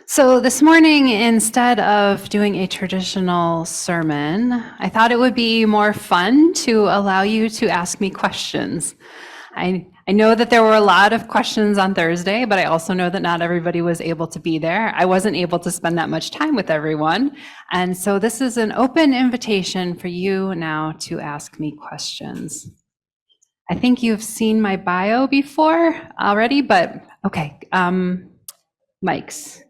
So this morning, instead of doing a traditional sermon, I thought it would be more fun to allow you to ask me questions. I know that there were a lot of questions on Thursday, but I also know that not everybody was able to be there. I wasn't able to spend that much time with everyone. And so this is an open invitation for you now to ask me questions. I think you've seen my bio before already, but okay, mics.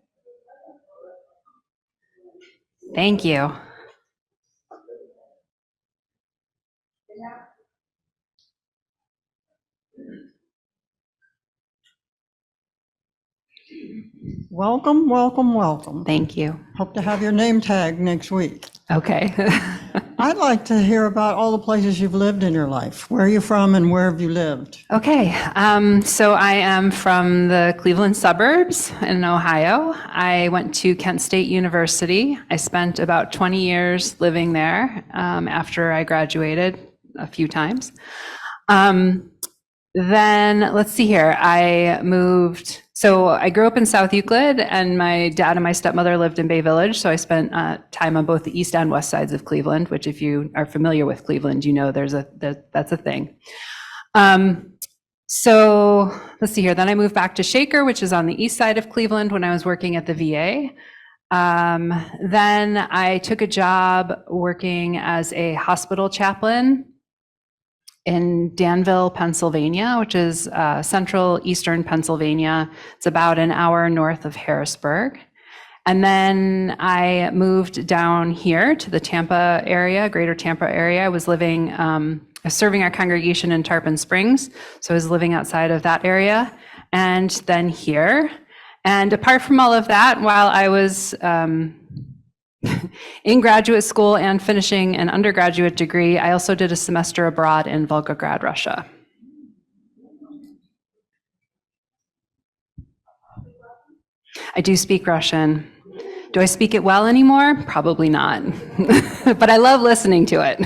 Thank you. Welcome, welcome, welcome. Thank you. Hope to have your name tag next week. Okay. I'd like to hear about all the places you've lived in your life. Where are you from and where have you lived? Okay. So I am from the Cleveland suburbs in Ohio. I went to Kent State University. I spent about 20 years living there after I graduated a few times. Then let's see here. I moved. So I grew up in South Euclid, and my dad and my stepmother lived in Bay Village. So I spent time on both the east and west sides of Cleveland, which if you are familiar with Cleveland, you know that's a thing. So let's see here. Then I moved back to Shaker, which is on the east side of Cleveland when I was working at the VA. Then I took a job working as a hospital chaplain in Danville, Pennsylvania, which is central eastern Pennsylvania. It's about an hour north of Harrisburg. And then I moved down here to the Tampa area, greater Tampa area. I was serving our congregation in Tarpon Springs. So I was living outside of that area. And then here. And apart from all of that, while I was in graduate school and finishing an undergraduate degree, I also did a semester abroad in Volgograd, Russia. I do speak Russian. Do I speak it well anymore? Probably not, but I love listening to it.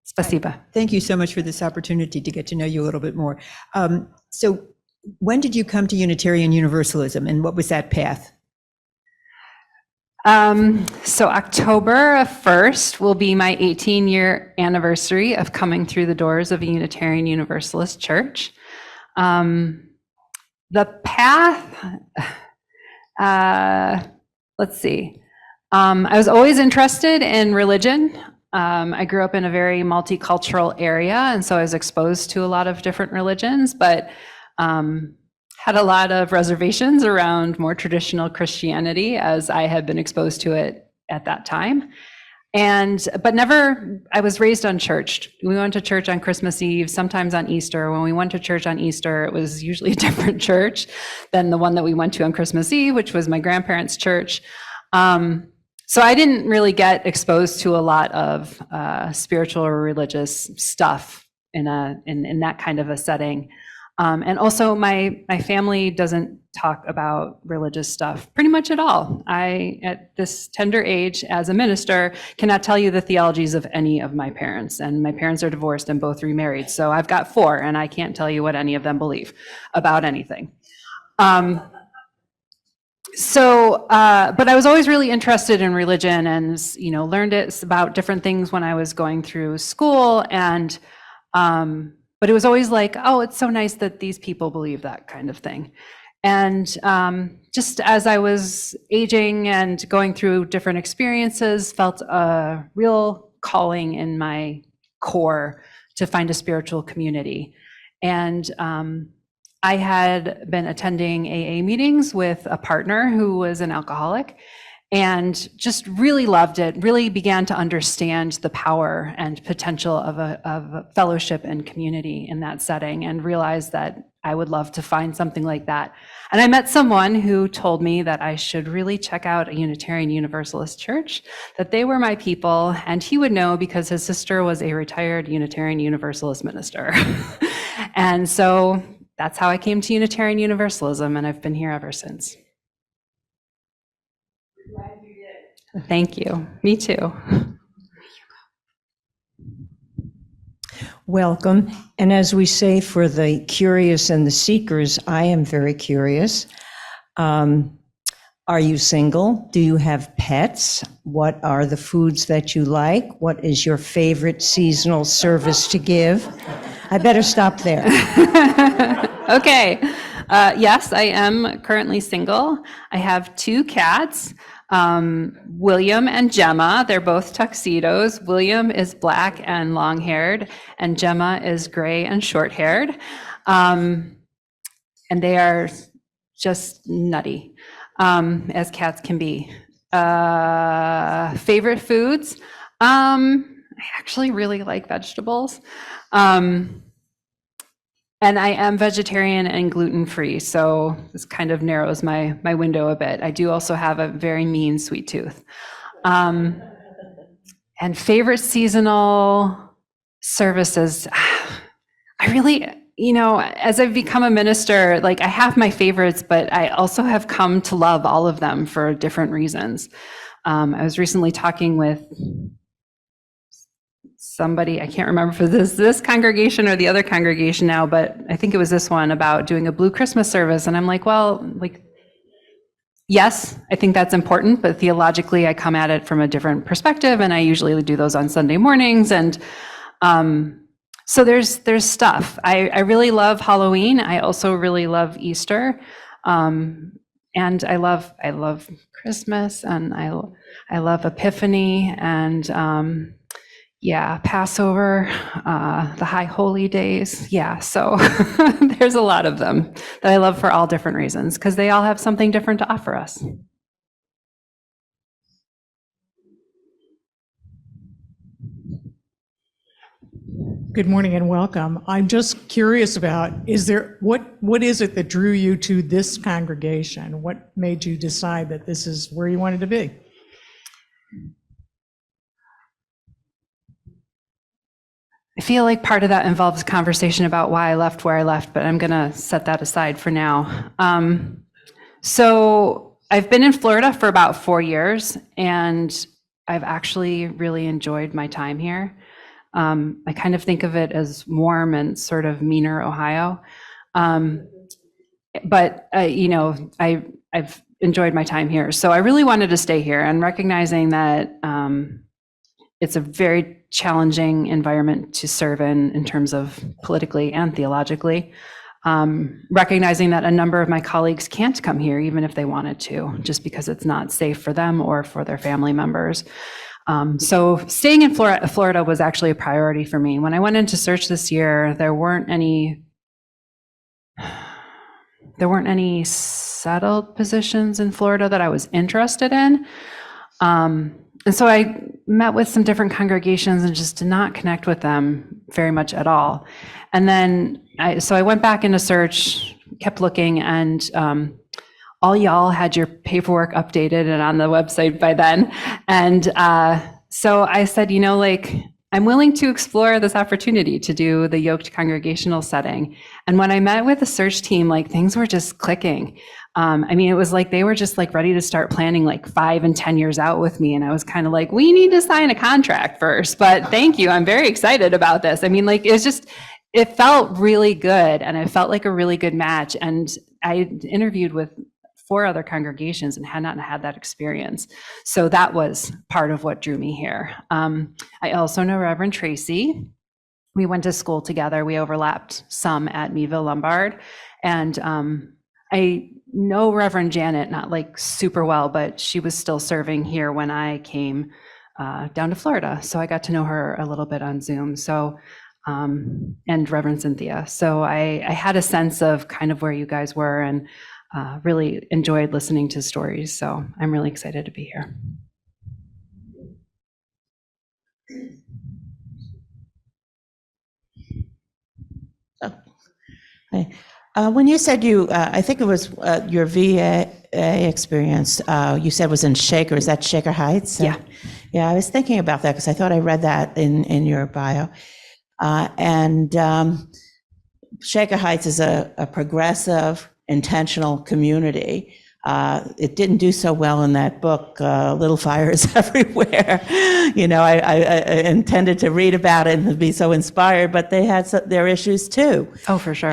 Spasiba. Thank you so much for this opportunity to get to know you a little bit more. So when did you come to Unitarian Universalism, and what was that path? So October 1st will be my 18-year anniversary of coming through the doors of a Unitarian Universalist church. The path, let's see. I was always interested in religion. I grew up in a very multicultural area, and so I was exposed to a lot of different religions, but had a lot of reservations around more traditional Christianity as I had been exposed to it at that time. But never, I was raised unchurched. We went to church on Christmas Eve, sometimes on Easter. When we went to church on Easter, it was usually a different church than the one that we went to on Christmas Eve, which was my grandparents' church. So I didn't really get exposed to a lot of spiritual or religious stuff in that kind of a setting. And also my family doesn't talk about religious stuff pretty much at all. I, at this tender age as a minister, cannot tell you the theologies of any of my parents. And my parents are divorced and both remarried. So I've got 4, and I can't tell you what any of them believe about anything. But I was always really interested in religion, and learned it about different things when I was going through school, and but it was always like, oh, it's so nice that these people believe that kind of thing. And just as I was aging and going through different experiences, felt a real calling in my core to find a spiritual community. And I had been attending AA meetings with a partner who was an alcoholic, and just really loved it, really began to understand the power and potential of a fellowship and community in that setting, and realized that I would love to find something like that. And I met someone who told me that I should really check out a Unitarian Universalist church, that they were my people, and he would know because his sister was a retired Unitarian Universalist minister. And so that's how I came to Unitarian Universalism, and I've been here ever since. Glad you did. Thank you. Me too. Welcome. And as we say for the curious and the seekers, I am very curious. Are you single? Do you have pets? What are the foods that you like? What is your favorite seasonal service to give? I better stop there. Okay. Yes, I am currently single. I have 2 cats, William and Gemma. They're both tuxedos. William is black and long-haired, and Gemma is gray and short-haired. And they are just nutty, as cats can be. Favorite foods? I actually really like vegetables. And I am vegetarian and gluten-free, so this kind of narrows my window a bit. I do also have a very mean sweet tooth. And favorite seasonal services, I really, as I've become a minister, like I have my favorites, but I also have come to love all of them for different reasons. I was recently talking with somebody, I can't remember if this congregation or the other congregation now, but I think it was this one, about doing a Blue Christmas service. And I'm like, well, yes, I think that's important, but theologically I come at it from a different perspective, and I usually do those on Sunday mornings. And so there's stuff. I really love Halloween. I also really love Easter. And I love Christmas, and I love Epiphany, and Passover, the High Holy Days. Yeah, so there's a lot of them that I love for all different reasons, because they all have something different to offer us. Good morning and welcome. I'm just curious about, what is it that drew you to this congregation? What made you decide that this is where you wanted to be? I feel like part of that involves a conversation about why I left where I left, but I'm going to set that aside for now. So I've been in Florida for about 4 years, and I've actually really enjoyed my time here. I kind of think of it as warm and sort of meaner Ohio. But I've enjoyed my time here. So I really wanted to stay here, and recognizing that it's a very challenging environment to serve in terms of politically and theologically. Recognizing that a number of my colleagues can't come here even if they wanted to, just because it's not safe for them or for their family members. So staying in Florida was actually a priority for me. When I went into search this year, there weren't any settled positions in Florida that I was interested in. And so I met with some different congregations and just did not connect with them very much at all. And then I went back into search, kept looking, and all y'all had your paperwork updated and on the website by then. And so I said, I'm willing to explore this opportunity to do the yoked congregational setting. And when I met with the search team, things were just clicking. It was like they were just ready to start planning 5 and 10 years out with me. And I was kind of like, we need to sign a contract first, but thank you. I'm very excited about this. It felt really good, and it felt like a really good match. And I interviewed with 4 other congregations and had not had that experience. So that was part of what drew me here. I also know Reverend Tracy. We went to school together. We overlapped some at Meadville Lombard. And I know Reverend Janet, not super well, but she was still serving here when I came down to Florida. So I got to know her a little bit on Zoom. So, and Reverend Cynthia. So I had a sense of kind of where you guys were, and really enjoyed listening to stories. So I'm really excited to be here. When you said I think it was your VA experience, you said was in Shaker. Is that Shaker Heights? Yeah. Yeah, I was thinking about that because I thought I read that in your bio. Shaker Heights is a progressive, intentional community It didn't do so well in that book, Little Fires Everywhere. I intended to read about it and be so inspired, but they had their issues too. Oh, for sure.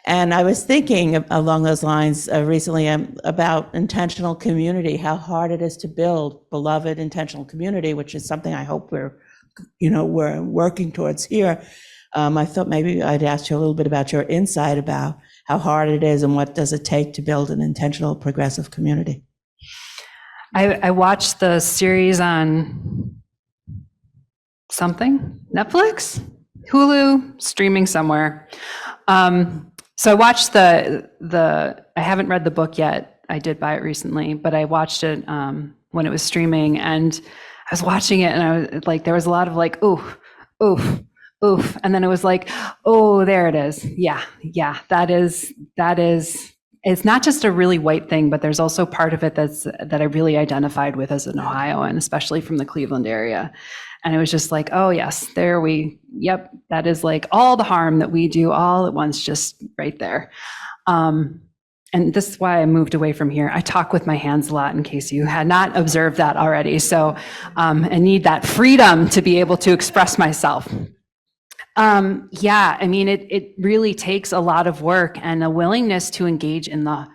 And I was thinking along those lines recently about intentional community, how hard it is to build beloved intentional community, which is something I hope we're working towards here. I thought maybe I'd ask you a little bit about your insight about how hard it is and what does it take to build an intentional progressive community. I watched the series on something, Netflix, Hulu, streaming somewhere. So I watched I haven't read the book yet. I did buy it recently, but I watched it when it was streaming, and I was watching it and I was like, there was a lot of like, oof, oof, oof. And then it was like, oh, there it is. Yeah, that is, it's not just a really white thing, but there's also part of it that I really identified with as an Ohioan, especially from the Cleveland area. And it was just like, oh yes, yep, that is like all the harm that we do all at once, just right there. And this is why I moved away from here. I talk with my hands a lot, in case you had not observed that already. So I need that freedom to be able to express myself. Yeah, I mean, it really takes a lot of work and a willingness to engage in the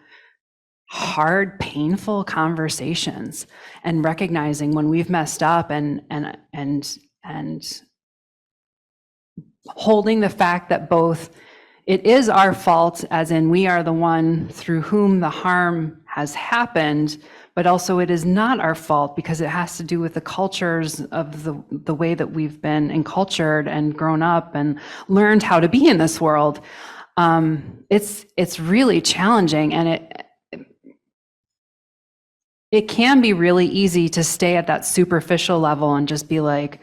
hard, painful conversations and recognizing when we've messed up and holding the fact that both it is our fault, as in we are the one through whom the harm has happened, but also it is not our fault because it has to do with the cultures of the way that we've been encultured and grown up and learned how to be in this world. It's really challenging, and it can be really easy to stay at that superficial level and just be like,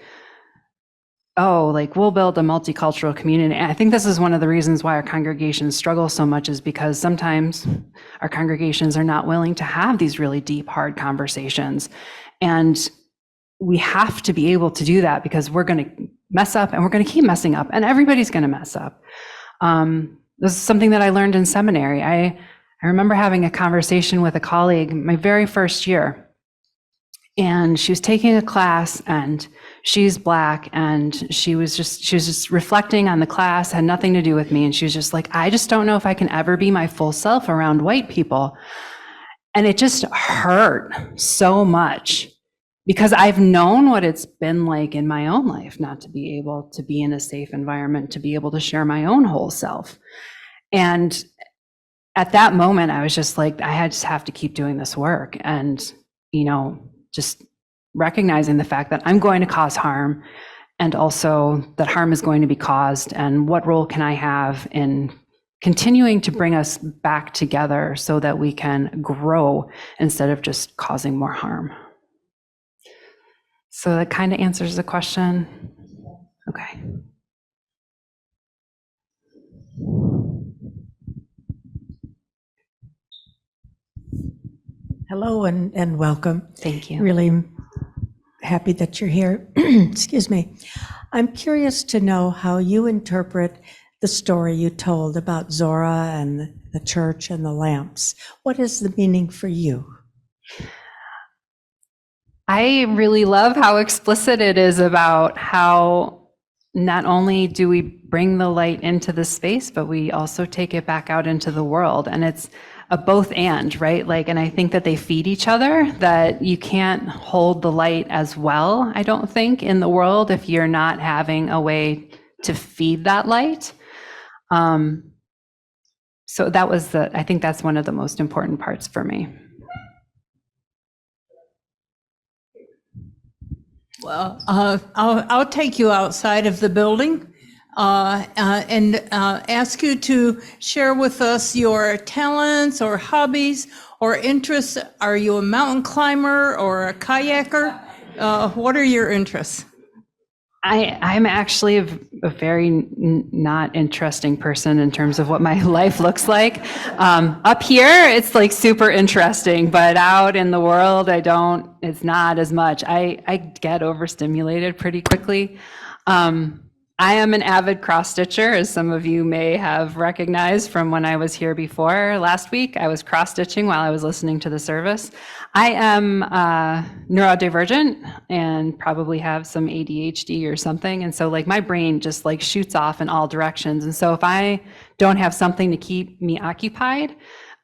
oh, like we'll build a multicultural community. And I think this is one of the reasons why our congregations struggle so much, is because sometimes our congregations are not willing to have these really deep, hard conversations. And we have to be able to do that because we're going to mess up and we're going to keep messing up and everybody's going to mess up. This is something that I learned in seminary. I remember having a conversation with a colleague my very first year, and she was taking a class, and she's Black, and she was just reflecting on the class, had nothing to do with me. And she was just like, I just don't know if I can ever be my full self around white people. And it just hurt so much because I've known what it's been like in my own life, not to be able to be in a safe environment, to be able to share my own whole self. And at that moment, I was just like, I just have to keep doing this work. And, just recognizing the fact that I'm going to cause harm, and also that harm is going to be caused, and what role can I have in continuing to bring us back together so that we can grow instead of just causing more harm. So that kind of answers the question. Okay. Hello and welcome. Thank you. Really happy that you're here. Excuse me. I'm curious to know how you interpret the story you told about Zora and the church and the lamps. What is the meaning for you? I really love how explicit it is about how not only do we bring the light into the space, but we also take it back out into the world. And it's a both and, right? And I think that they feed each other, that you can't hold the light as well, I don't think, in the world if you're not having a way to feed that light. So that was I think that's one of the most important parts for me. Well, I'll take you outside of the building and ask you to share with us your talents or hobbies or interests. Are you a mountain climber or a kayaker? What are your interests? I'm actually a very not interesting person in terms of what my life looks like. Up here, it's like super interesting, but out in the world, it's not as much. I get overstimulated pretty quickly. I am an avid cross-stitcher, as some of you may have recognized from when I was here before last week. I was cross-stitching while I was listening to the service. I am neurodivergent and probably have some ADHD or something. And so like my brain just like shoots off in all directions. And so if I don't have something to keep me occupied,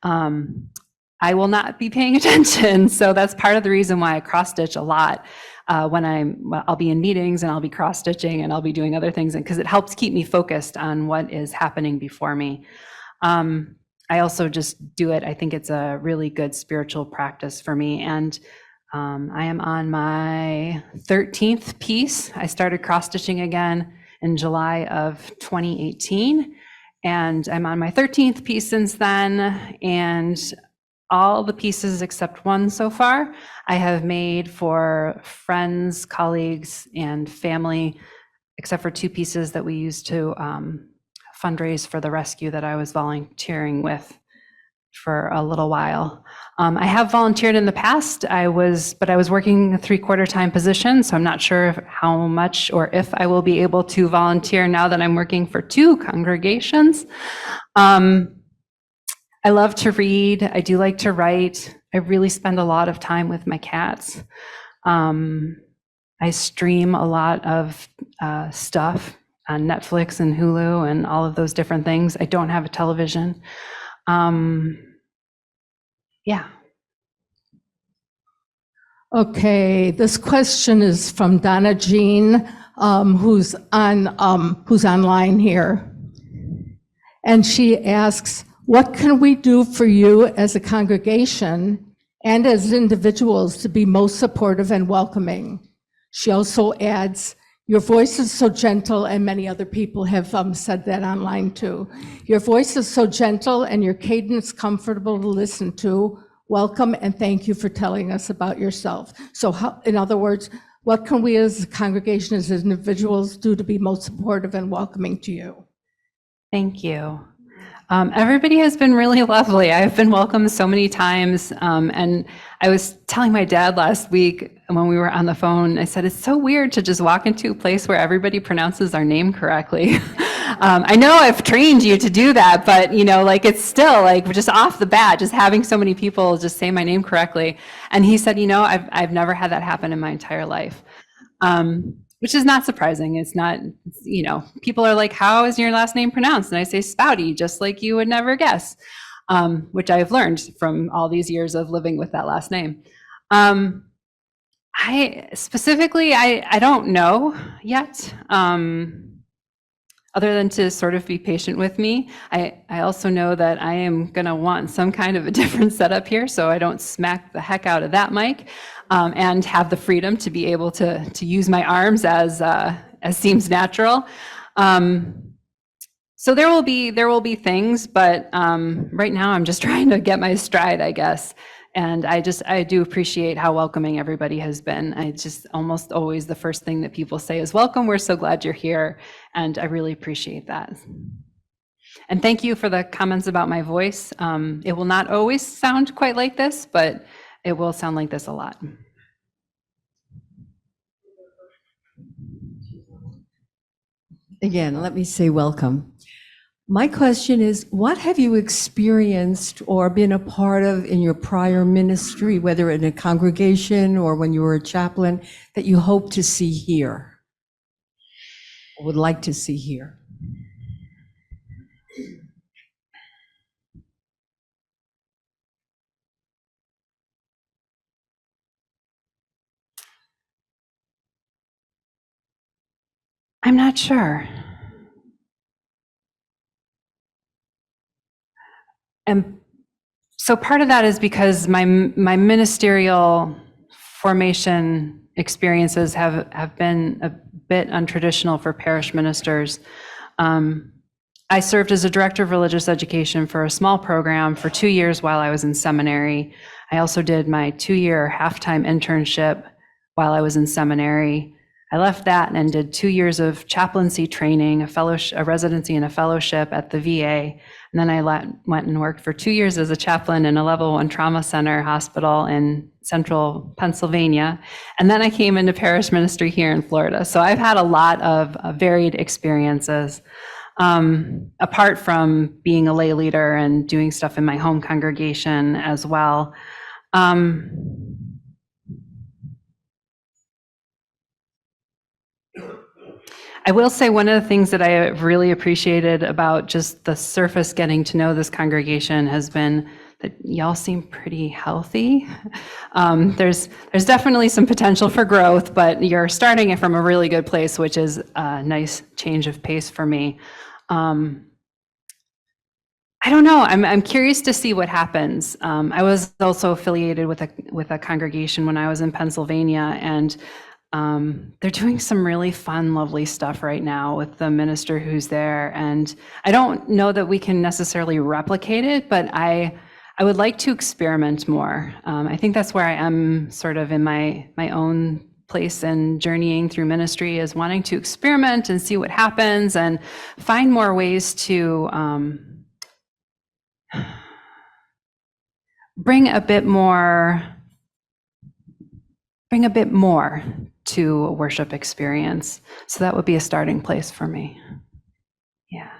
I will not be paying attention. So that's part of the reason why I cross-stitch a lot. When I'll be in meetings and I'll be cross-stitching and I'll be doing other things, because it helps keep me focused on what is happening before me. I also just do it. I think it's a really good spiritual practice for me. And I am on my 13th piece. I started cross-stitching again in July of 2018. And I'm on my 13th piece since then. And all the pieces except one so far, I have made for friends, colleagues, and family, except for 2 pieces that we used to fundraise for the rescue that I was volunteering with for a little while. I have volunteered in the past. But I was working a 3/4 time position, so I'm not sure how much or if I will be able to volunteer now that I'm working for 2 congregations. I love to read. I do like to write. I really spend a lot of time with my cats. I stream a lot of stuff on Netflix and Hulu and all of those different things. I don't have a television. Yeah. Okay, this question is from Donna Jean, who's online here. And she asks, what can we do for you as a congregation and as individuals to be most supportive and welcoming? She also adds, your voice is so gentle, and many other people have said that online too. Your voice is so gentle and your cadence comfortable to listen to. Welcome and thank you for telling us about yourself. So in other words, what can we as a congregation, as individuals do to be most supportive and welcoming to you? Thank you. Everybody has been really lovely. I've been welcomed so many times. And I was telling my dad last week when we were on the phone, I said, it's so weird to just walk into a place where everybody pronounces our name correctly. I know I've trained you to do that, but like it's still like just off the bat, just having so many people just say my name correctly. And he said, I've never had that happen in my entire life. Which is not surprising. It's not, people are like, how is your last name pronounced? And I say Spaude, just like you would never guess, which I've learned from all these years of living with that last name. I don't know yet, other than to sort of be patient with me. I also know that I am gonna want some kind of a different setup here, so I don't smack the heck out of that mic. And have the freedom to be able to use my arms as seems natural. So there will be things, but right now I'm just trying to get my stride, I guess. And I do appreciate how welcoming everybody has been. I just almost always the first thing that people say is, welcome, we're so glad you're here. And I really appreciate that. And thank you for the comments about my voice. It will not always sound quite like this, but it will sound like this a lot. Again, let me say welcome. My question is, what have you experienced or been a part of in your prior ministry, whether in a congregation or when you were a chaplain, that you hope to see here or would like to see here? I'm not sure. And so part of that is because my ministerial formation experiences have been a bit untraditional for parish ministers. I served as a director of religious education for a small program for 2 years while I was in seminary. I also did my 2-year half-time internship while I was in seminary. I left that and did 2 years of chaplaincy training, a residency and a fellowship at the VA. And then I went and worked for 2 years as a chaplain in a level 1 trauma center hospital in central Pennsylvania. And then I came into parish ministry here in Florida. So I've had a lot of varied experiences. Apart from being a lay leader and doing stuff in my home congregation as well. I will say one of the things that I really appreciated about just the surface getting to know this congregation has been that y'all seem pretty healthy. There's definitely some potential for growth, but you're starting it from a really good place, which is a nice change of pace for me. I don't know. I'm curious to see what happens. I was also affiliated with a congregation when I was in Pennsylvania, and they're doing some really fun, lovely stuff right now with the minister who's there. And I don't know that we can necessarily replicate it, but I would like to experiment more. I think that's where I am sort of in my own place and journeying through ministry, is wanting to experiment and see what happens and find more ways to bring a bit more to a worship experience. So that would be a starting place for me. Yeah.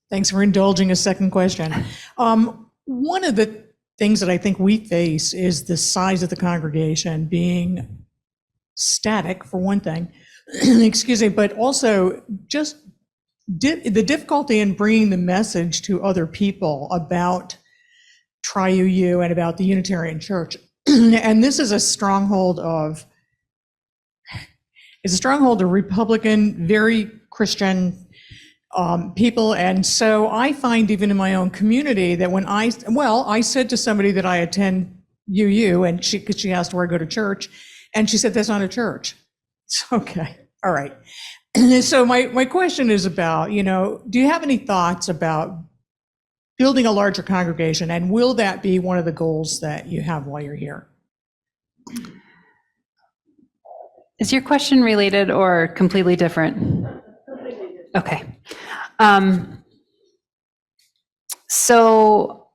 Thanks for indulging a second question. One of the things that I think we face is the size of the congregation being static, for one thing, excuse me, but also just the difficulty in bringing the message to other people about Tri-UU and about the Unitarian Church. And this is a stronghold of Republican, very Christian people. And so I find even in my own community that when I said to somebody that I attend UU, and she asked where I go to church, and she said, that's not a church. It's okay. All right. So my question is about, do you have any thoughts about building a larger congregation, and will that be one of the goals that you have while you're here? Is your question related or completely different? Okay. So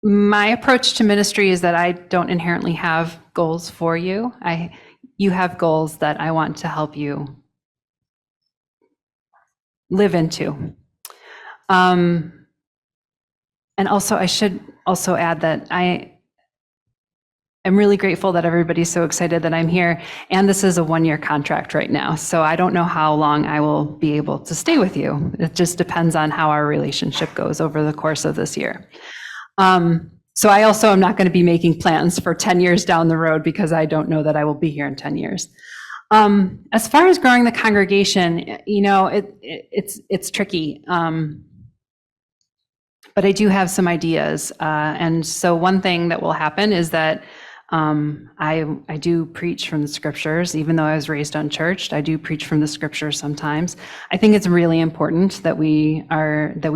my approach to ministry is that I don't inherently have goals for you. You have goals that I want to help you live into. And also, I should also add that I am really grateful that everybody's so excited that I'm here. And this is a 1-year contract right now. So I don't know how long I will be able to stay with you. It just depends on how our relationship goes over the course of this year. So I also am not going to be making plans for 10 years down the road, because I don't know that I will be here in 10 years. As far as growing the congregation, it's tricky. But I do have some ideas. And so one thing that will happen is that I do preach from the scriptures. Even though I was raised unchurched, I do preach from the scriptures sometimes. I think it's really important that we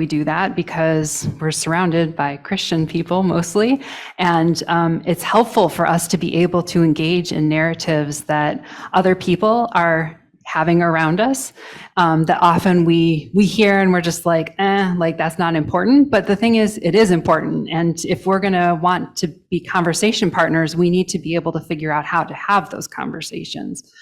do that, because we're surrounded by Christian people mostly, and it's helpful for us to be able to engage in narratives that other people are having around us, that often we hear and we're just like that's not important. But the thing is, it is important. And if we're gonna want to be conversation partners, we need to be able to figure out how to have those conversations.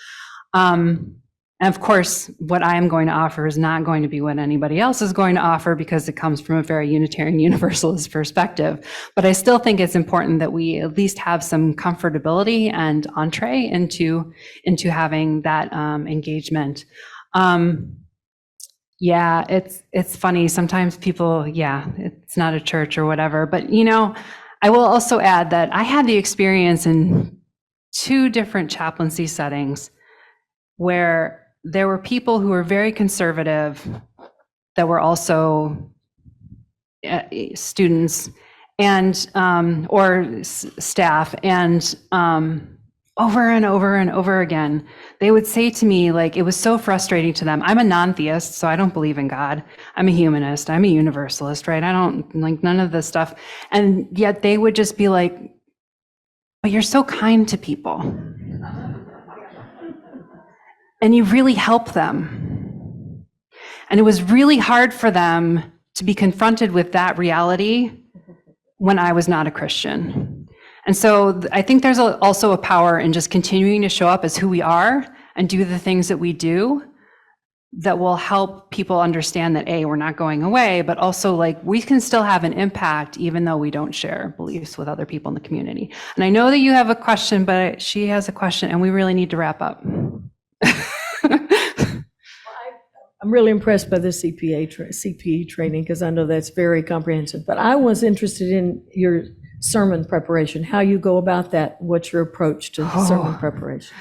And of course, what I am going to offer is not going to be what anybody else is going to offer, because it comes from a very Unitarian Universalist perspective. But I still think it's important that we at least have some comfortability and entree into having that engagement. Yeah, it's funny. Sometimes people, it's not a church or whatever. But I will also add that I had the experience in 2 different chaplaincy settings where there were people who were very conservative that were also students and or staff, and over and over and over again. They would say to me, like, it was so frustrating to them. I'm a non-theist, so I don't believe in God. I'm a humanist. I'm a universalist, right? I don't like none of this stuff. And yet they would just be like, but you're so kind to people. And you really help them. And it was really hard for them to be confronted with that reality when I was not a Christian. And so I think there's also a power in just continuing to show up as who we are and do the things that we do that will help people understand that, A, we're not going away, but also like we can still have an impact even though we don't share beliefs with other people in the community. And I know that you have a question, but she has a question and we really need to wrap up. I'm really impressed by the CPE training because I know that's very comprehensive. But I was interested in your sermon preparation, how you go about that, what's your approach to the sermon preparation?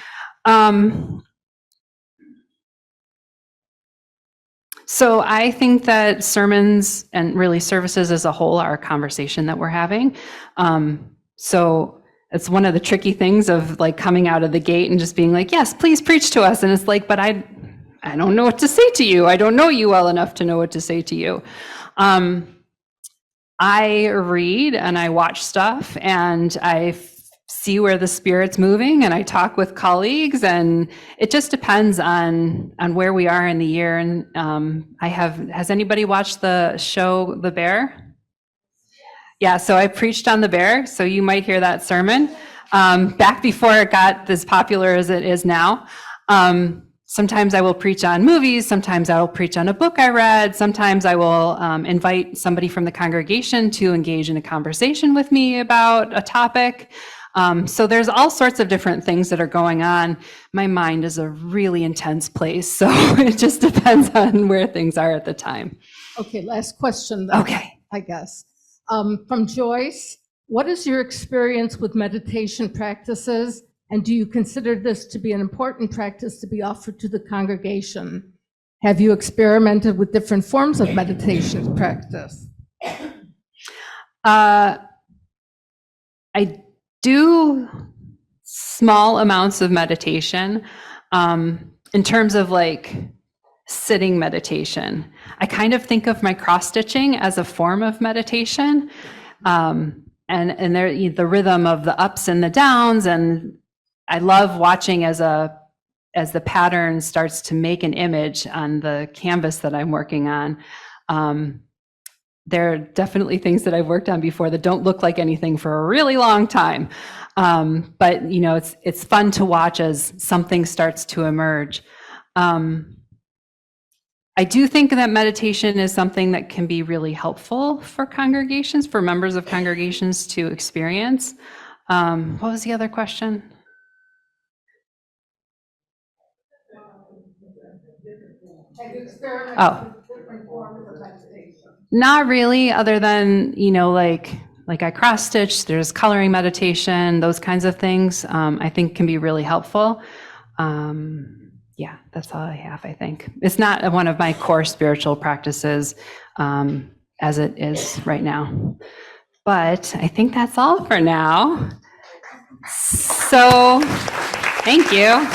So I think that sermons and really services as a whole are a conversation that we're having. So it's one of the tricky things of like coming out of the gate and just being like, yes, please preach to us. And it's like, but I don't know what to say to you. I don't know you well enough to know what to say to you. I read and I watch stuff and I see where the Spirit's moving and I talk with colleagues, and it just depends on where we are in the year. And has anybody watched the show The Bear? Yeah, so I preached on The Bear, so you might hear that sermon back before it got as popular as it is now. Sometimes I will preach on movies, sometimes I will preach on a book I read, sometimes I will invite somebody from the congregation to engage in a conversation with me about a topic. So there's all sorts of different things that are going on. My mind is a really intense place, so it just depends on where things are at the time. Okay, last question then, Okay. I guess. From Joyce, what is your experience with meditation practices? And do you consider this to be an important practice to be offered to the congregation? Have you experimented with different forms of meditation practice? I do small amounts of meditation in terms of like sitting meditation. I kind of think of my cross stitching as a form of meditation, and there the rhythm of the ups and the downs, and I love watching as the pattern starts to make an image on the canvas that I'm working on. There are definitely things that I've worked on before that don't look like anything for a really long time. But you know, it's fun to watch as something starts to emerge. I do think that meditation is something that can be really helpful for congregations, for members of congregations to experience. What was the other question? Oh, not really, other than, you know, like I cross stitch, there's coloring meditation, those kinds of things, I think can be really helpful. Yeah, that's all I have, I think. It's not one of my core spiritual practices as it is right now. But I think that's all for now. So, thank you.